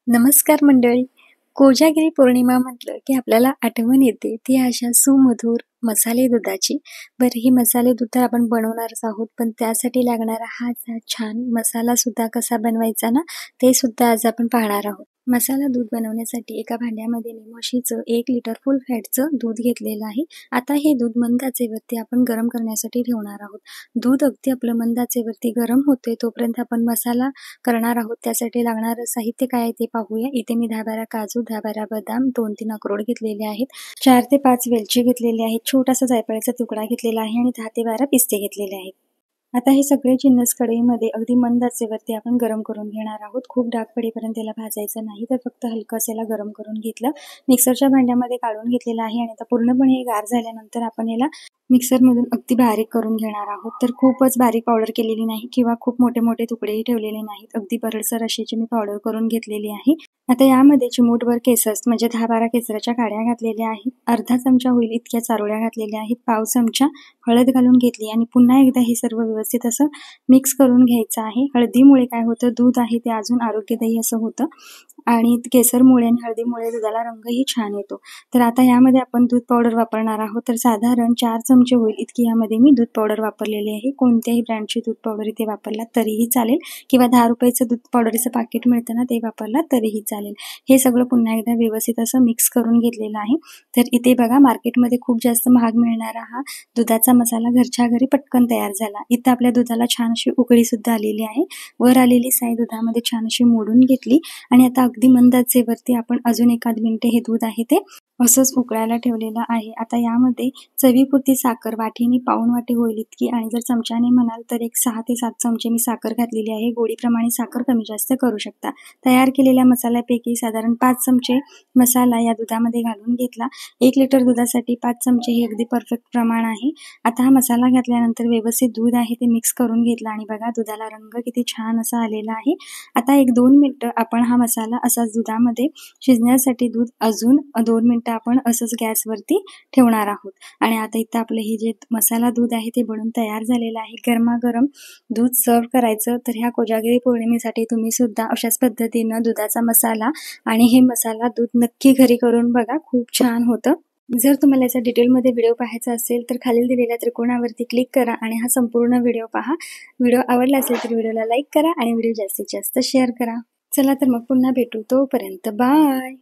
नमस्कार मंडळी. कोजागिरी पौर्णिमा म्हटलं की आपल्याला आठवण येते ती अशा सुमधुर मसाले दुधाची. बरं, ही मसाले दूध तर आपण बनवणारच आहोत, पण त्यासाठी लागणारा हा छान मसाला सुद्धा कसा बनवायचा ना, ते सुद्धा आज आपण पाहणार आहोत. मसाला दूध बनवण्यासाठी एका भांड्यामध्ये मी म्हशीचं 1 लिटर फुल फॅटचं दूध घेतलेलं आहे. आता हे दूध मंद आचेवरती आपण गरम करण्यासाठी ठेवणार आहोत. दूध अगदी आपलं मंद आचेवरती गरम होते तोपर्यंत आपण मसाला करणार आहोत. त्यासाठी लागणारं साहित्य काय आहे ते पाहूया. इथे मी 10-12 काजू, 10-12 बदाम, 2-3 अक्रोड घेतलेले आहेत, 4 ते 5 वेलची घेतलेली आहेत, छोटासा जायफळाचा तुकडा घेतलेला आहे आणि 10 ते 12 पिस्ते घेतलेले आहेत. आता हे सगळे जिन्नस कढईमध्ये अगदी मंद आचेवरती आपण गरम करून घेणार आहोत. खूप डाग पडेपर्यंत त्याला भाजायचं नाही, तर फक्त हलकं याला गरम करून घेतलं. मिक्सरच्या भांड्यामध्ये काढून घेतलेलं आहे आणि आता पूर्णपणे गार झाल्यानंतर आपण याला मिक्सरमधून अगदी बारीक करून घेणार आहोत. तर खूपच बारीक पावडर केलेली नाही किंवा खूप मोठे मोठे तुकडेही ठेवलेले नाहीत. अगदी भरडसर अशी मी पावडर करून घेतलेली आहे. आता यामध्ये चिमूटभर केसर म्हणजे 10-12 केसराच्या काड्या घातलेल्या आहेत, अर्धा चमचा होईल इतक्या चारोळ्या घातलेल्या आहेत, पाव चमचा हळद घालून घेतली आणि पुन्हा एकदा हे सर्व व्यवस्थित असं मिक्स करून घ्यायचं आहे. हळदीमुळे काय होतं, दूध आहे ते अजून आरोग्यदायी असं होतं आणि केसरमुळे आणि हळदीमुळे दुधाला रंगही छान येतो. तर आता यामध्ये आपण दूध पावडर वापरणार आहोत. तर साधारण 4 चमचे होईल इतकी यामध्ये मी दूध पावडर वापरलेली आहे. कोणत्याही ब्रँडची दूध पावडर इथे वापरला तरीही चालेल किंवा 10 रुपयाचं दूध पावडरचं पाकिट मिळतं ना, ते वापरला तरीही चालेल. हे सगळं पुन्हा एकदा व्यवस्थित असं मिक्स करून घेतलेलं आहे. तर इथे बघा, मार्केटमध्ये खूप जास्त महाग मिळणारा हा दुधाचा मसाला घरच्या घरी पटकन तयार झाला. इथं आपल्या दुधाला छान अशी उकळी सुद्धा आलेली आहे. वर आलेली साई दुधामध्ये छान अशी मोडून घेतली आणि आता अगदी मंद आचेवरती आपण अजून एखाद मिनिट हे दूध आहे ते असंच उकळायला ठेवलेलं आहे. आता यामध्ये चवीपुरती साखर वाटीने पाऊण वाटी होईल इतकी, आणि जर चमच्याने म्हणाल तर एक 6 ते 7 चमचे मी साखर घातलेली आहे. गोडीप्रमाणे साखर कमी जास्त करू शकता. तयार केलेल्या मसाल्यापैकी साधारण 5 चमचे मसाला या दुधामध्ये घालून घेतला. 1 लिटर दुधासाठी 5 चमचे हे अगदी परफेक्ट प्रमाण आहे. आता हा मसाला घातल्यानंतर व्यवस्थित दूध आहे ते मिक्स करून घेतला आणि बघा दुधाला रंग किती छान असा आलेला आहे. आता 1-2 मिनिटं आपण हा मसाला असाच दुधामध्ये शिजण्यासाठी दूध अजून 2 मिनिटं आपण असंच गॅसवरती ठेवणार आहोत. आणि आता इथं आपलं हे जे मसाला दूध आहे ते बनून तयार झालेलं आहे. गरमागरम दूध सर्व करायचं. तर ह्या कोजागिरी पौर्णिमेसाठी तुम्ही सुद्धा अशाच पद्धतीनं दुधाचा मसाला आणि हे मसाला दूध नक्की घरी करून बघा, खूप छान होतं. जर तुम्हाला याचा डिटेलमध्ये व्हिडिओ पाहायचा असेल तर खालील दिलेल्या त्रिकोणावरती क्लिक करा आणि हा संपूर्ण व्हिडिओ पहा. व्हिडिओ आवडला असेल तर व्हिडिओला लाईक करा आणि व्हिडिओ जास्तीत जास्त शेअर करा. चला तर मग पुन्हा भेटू, तोपर्यंत बाय.